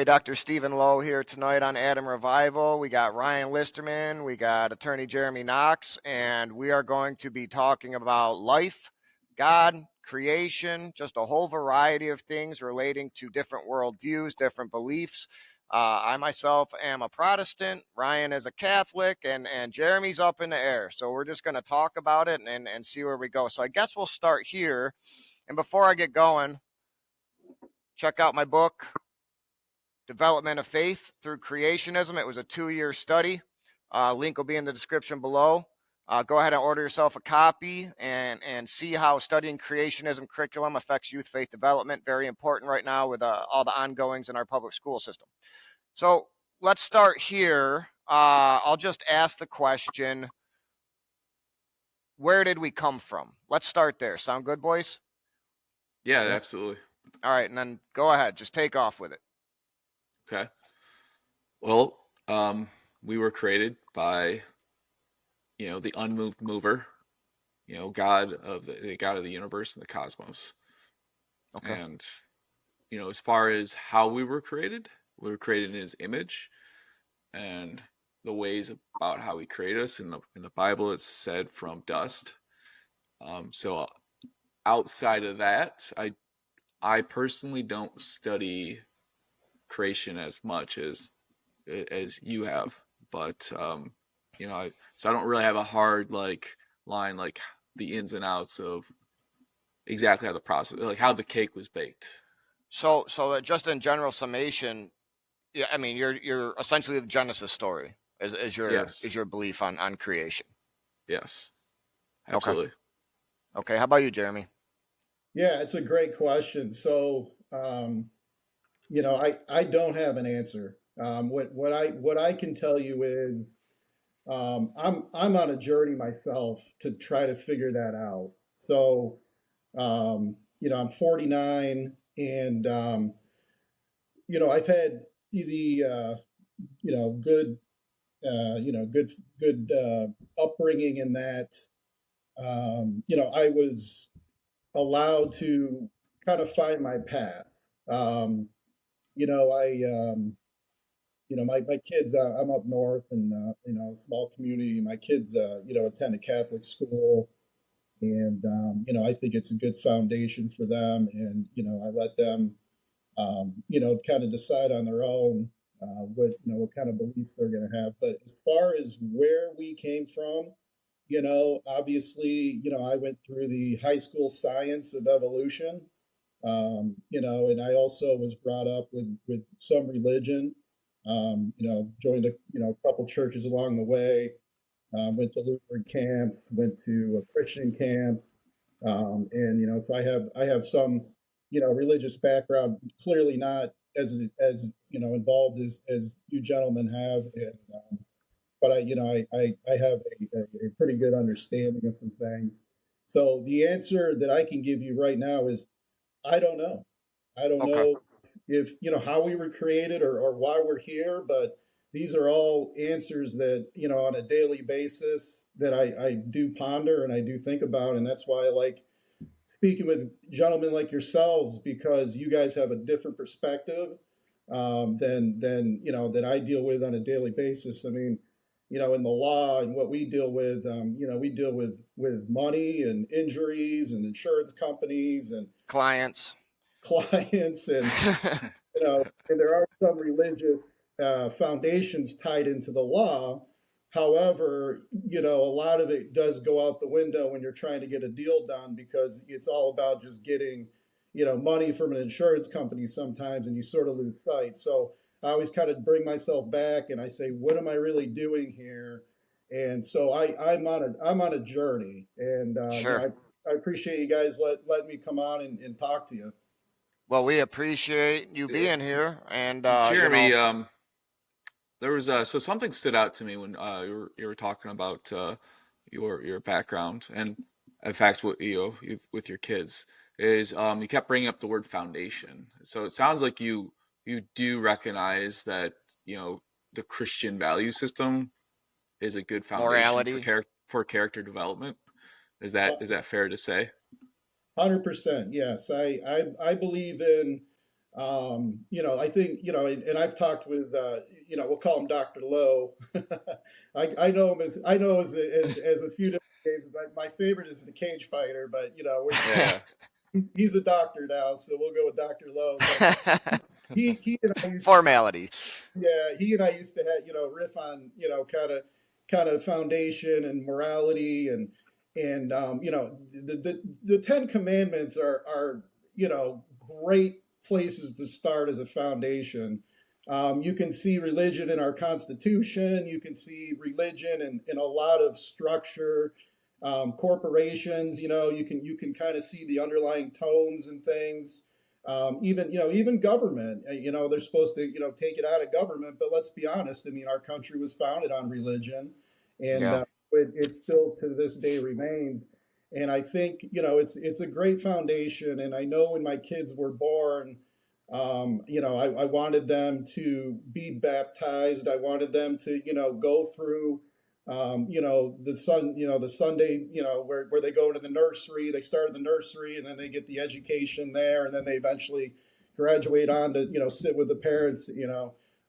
Dr. Stephen Lowe here tonight on Adam Revival. We got Ryan Listerman, we got attorney Jeremy Knox, and we are going to be talking about life, God, creation, just a whole variety of things relating to different worldviews, different beliefs. I myself am a Protestant, Ryan is a Catholic, and Jeremy's up in the air. So we're just going to talk about it and see where we go. So I guess we'll start here. And before I get going, check out my book, Development of Faith Through Creationism. It was a 2-year study. Link will be in the description below. Go ahead and order yourself a copy and see how studying creationism curriculum affects youth faith development. Very important right now with all the ongoings in our public school system. So let's start here. I'll just ask the question, where did we come from? Let's start there. Sound good, boys? Yeah, absolutely. All right, and then go ahead. Just take off with it. Okay. Well, we were created by, the unmoved mover, God of the God of the universe and the cosmos. Okay. And, as far as how we were created in His image, and the ways about how He created us in the Bible, it's said from dust. So outside of that, I personally don't study creation as much as you have, but so I don't really have a hard line like the ins and outs of exactly how the process, like how the cake was baked. So just in general summation, yeah, I mean you're essentially the Genesis story is your belief on creation. Yes, absolutely. Okay. How about you, Jeremy? Yeah, it's a great question. So, I don't have an answer. What I can tell you is, I'm on a journey myself to try to figure that out. So, I'm 49, and I've had the good good upbringing in that. I was allowed to kind of find my path. My kids, I'm up north and, small community. My kids, attend a Catholic school, and, I think it's a good foundation for them. And, I let them, kind of decide on their own, what kind of beliefs they're going to have. But as far as where we came from, obviously, I went through the high school science of evolution, and I also was brought up with some religion, joined a couple churches along the way, went to Lutheran camp, went to a Christian camp, and, so I have some, religious background, clearly not as involved as you gentlemen have, and, but I have a pretty good understanding of some things. So the answer that I can give you right now is I don't know. I don't know if, how we were created or why we're here, but these are all answers that, on a daily basis that I do ponder and I do think about. And that's why I like speaking with gentlemen like yourselves, because you guys have a different perspective than I deal with on a daily basis. I mean, in the law and what we deal with, we deal with money and injuries and insurance companies and clients, and and there are some religious foundations tied into the law. However, a lot of it does go out the window when you're trying to get a deal done, because it's all about just getting, money from an insurance company sometimes, and you sort of lose sight. So I always kind of bring myself back and I say, what am I really doing here? And so I'm on a journey, and sure. I appreciate you guys letting me come on and talk to you. Well, we appreciate you being here, and Jeremy, there was so something stood out to me when you were talking about your background, and in fact what with your kids is you kept bringing up the word foundation. So it sounds like you do recognize that the Christian value system is a good foundation morality for character development. Is that fair to say? 100%, yes. I believe in I think, and I've talked with, we'll call him Dr. Lowe. I know him as a few different names. My favorite is the cage fighter, but Yeah. he's a doctor now, so we'll go with Dr. Lowe. But he and I used Formality. he and I used to have, riff on, kind of foundation and morality and the Ten Commandments are great places to start as a foundation. You can see religion in our Constitution. You can see religion in a lot of structure. Corporations, you can kind of see the underlying tones and things. Even government, they're supposed to, take it out of government. But let's be honest. I mean, our country was founded on religion, and Yeah. it still to this day remains. And I think, it's a great foundation. And I know when my kids were born, I wanted them to be baptized. I wanted them to, go through, the Sunday, where they go to the nursery. They start at the nursery, and then they get the education there, and then they eventually graduate on to, sit with the parents,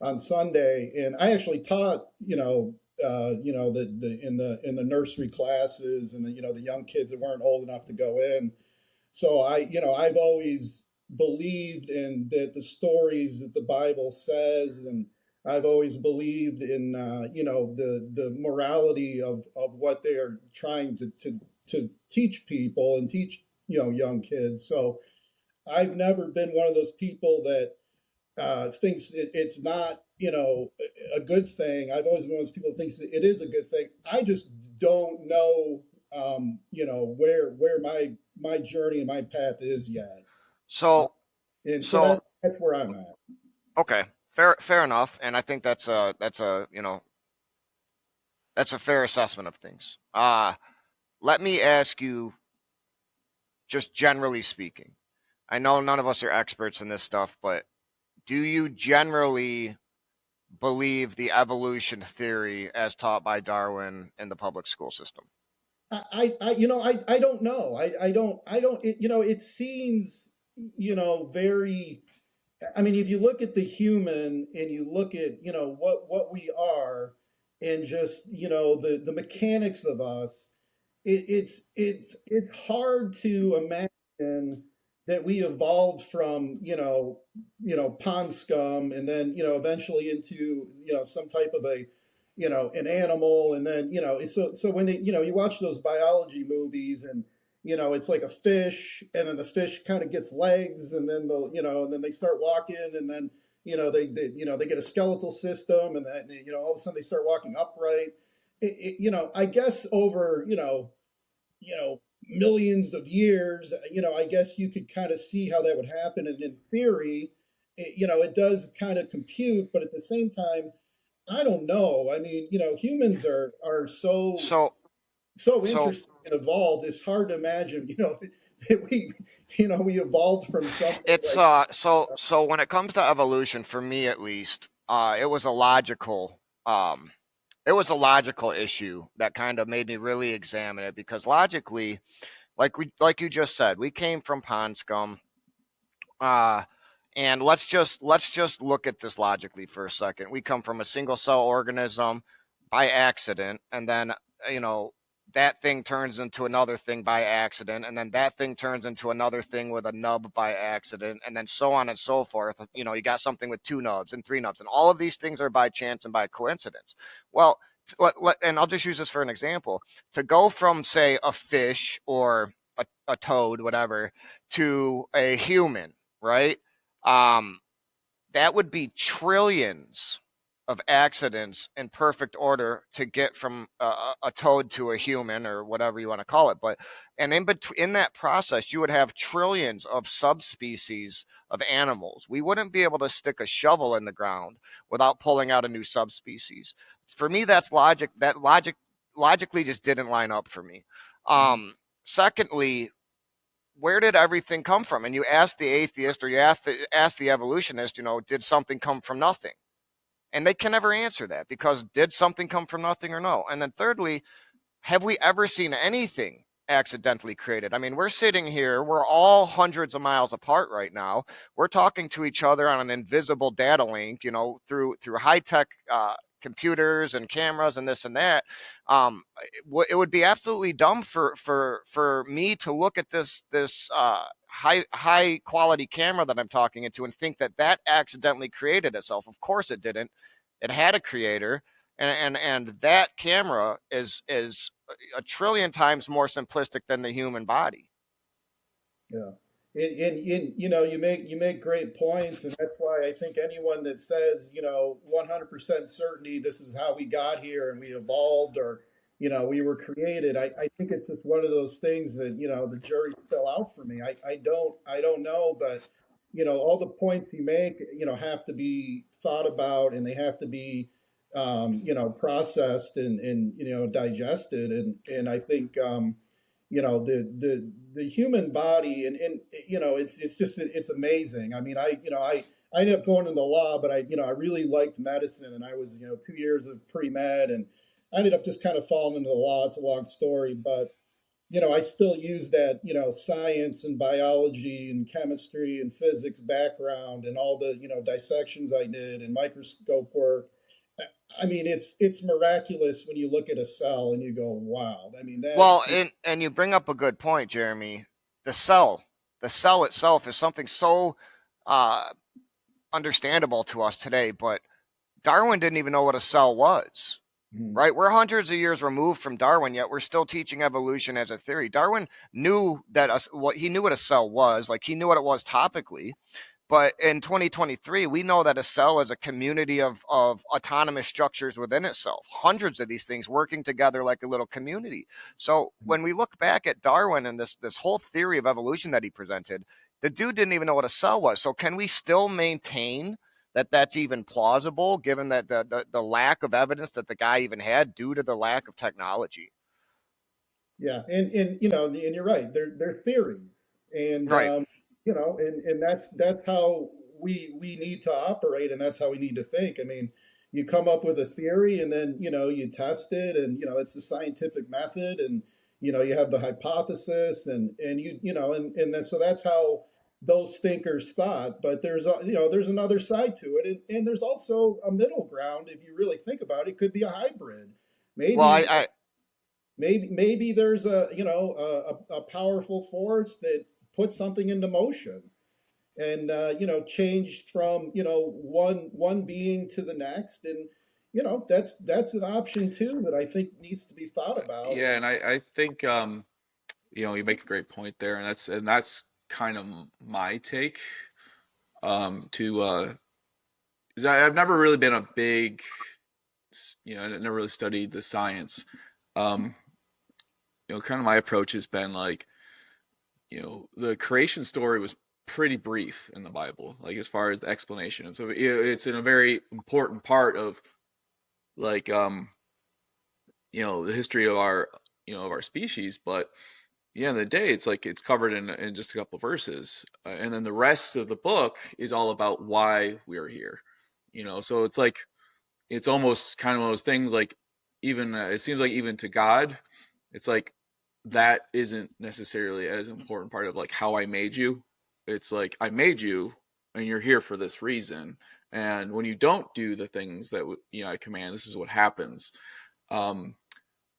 on Sunday. And I actually taught, in the nursery classes, and the young kids that weren't old enough to go in. So I've always believed in the stories that the Bible says, and I've always believed in the morality of what they are trying to teach people and teach young kids. So I've never been one of those people that thinks it's not a good thing. I've always been one of those people that thinks it is a good thing. I just don't know where my journey and my path is yet. So, And so that's where I'm at. okay, fair enough, and I think that's a fair assessment of things. Let me ask you, just generally speaking, I know none of us are experts in this stuff, but do you generally believe the evolution theory as taught by Darwin in the public school system? I don't know. It seems, very, I mean, if you look at the human and you look at, what we are, and just, the mechanics of us, it's hard to imagine that we evolved from, pond scum, and then, eventually into, some type of an animal. And then, so when they, you watch those biology movies, and, it's like a fish, and then the fish kind of gets legs, and then and then they start walking, and then, they get a skeletal system, and then, all of a sudden they start walking upright. I guess over, millions of years, I guess you could kind of see how that would happen. And in theory, it does kind of compute, but at the same time, I don't know. I mean, humans are so So, interesting and evolved. It's hard to imagine, that we evolved from something it's like. so when it comes to evolution, for me at least, it was a logical issue that kind of made me really examine it, because logically, like you just said, we came from pond scum. And let's just look at this logically for a second. We come from a single cell organism by accident, and then that thing turns into another thing by accident, and then that thing turns into another thing with a nub by accident, and then so on and so forth. You got something with 2 nubs and 3 nubs, and all of these things are by chance and by coincidence. Well, and I'll just use this for an example. To go from, say, a fish or a toad, whatever, to a human, right? That would be trillions of accidents in perfect order to get from a toad to a human, or whatever you want to call it. But and in that process, you would have trillions of subspecies of animals. We wouldn't be able to stick a shovel in the ground without pulling out a new subspecies. For me, that's logic. That logically just didn't line up for me. Secondly, where did everything come from? And you ask the atheist, or you ask the evolutionist, did something come from nothing? And they can never answer that, because did something come from nothing or no? And then thirdly, have we ever seen anything accidentally created. I mean, we're sitting here, we're all hundreds of miles apart right now. We're talking to each other on an invisible data link, through high tech computers and cameras and this and that. It would be absolutely dumb for me to look at this high quality camera that I'm talking into and think that accidentally created itself. Of course, it didn't. It had a creator, and that camera is a trillion times more simplistic than the human body. Yeah. And you make great points, and that's why I think anyone that says 100% certainty this is how we got here and we evolved, or we were created. I think it's just one of those things that the jury's still out for me. I don't know, but all the points you make have to be thought about, and they have to be processed and digested, and I think the human body, and it's just it's amazing. I mean, I ended up going into law, but I really liked medicine, and I was 2 years of pre-med, and I ended up just kind of falling into the law. It's a long story, but I still use that science and biology and chemistry and physics background, and all the dissections I did and microscope work. I mean, it's miraculous when you look at a cell and you go, wow. I mean, Well, and you bring up a good point, Jeremy. The cell, the cell itself is something so uh, understandable to us today, but Darwin didn't even know what a cell was. Right? We're hundreds of years removed from Darwin, yet we're still teaching evolution as a theory. Darwin knew he knew what a cell was, like he knew what it was topically. But in 2023, we know that a cell is a community of autonomous structures within itself, hundreds of these things working together like a little community. So when we look back at Darwin and this whole theory of evolution that he presented, the dude didn't even know what a cell was. So can we still maintain that that's even plausible, given that the lack of evidence that the guy even had due to the lack of technology? Yeah, and you're right. They're theories, and Right. and that's how we need to operate, and that's how we need to think. I mean, you come up with a theory, and then you test it, and it's the scientific method, and you have the hypothesis, and and then so that's how those thinkers thought. But there's another side to it, and there's also a middle ground. If you really think about it, it could be a hybrid. Well, Maybe maybe there's a powerful force that puts something into motion, and changed from one being to the next, and that's an option too that I think needs to be thought about. Yeah, and I think you make a great point there, and that's kind of my take. To 'Cause I've never really been a big, I never really studied the science. Um, kind of my approach has been like, the creation story was pretty brief in the Bible, like as far as the explanation. And so it's in a very important part of like the history of our species. But at the end of the day, it's like it's covered in just a couple of verses, and then the rest of the book is all about why we are here. So it's like it's almost kind of one of those things like even it seems like even to God, it's like that isn't necessarily as important part of like how I made you. It's like I made you and you're here for this reason. And when you don't do the things that I command, this is what happens.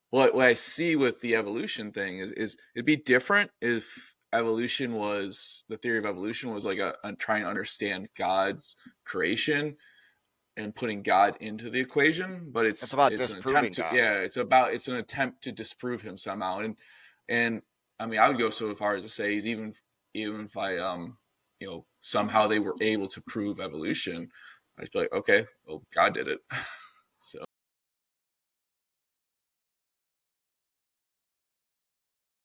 What I see with the evolution thing is it'd be different if the theory of evolution was like a trying to understand God's creation and putting God into the equation, but it's about it's an disproving attempt to God. it's an attempt to disprove him somehow. And I mean I would go so far as to say is even if I somehow they were able to prove evolution, I'd be like, okay, well God did it. So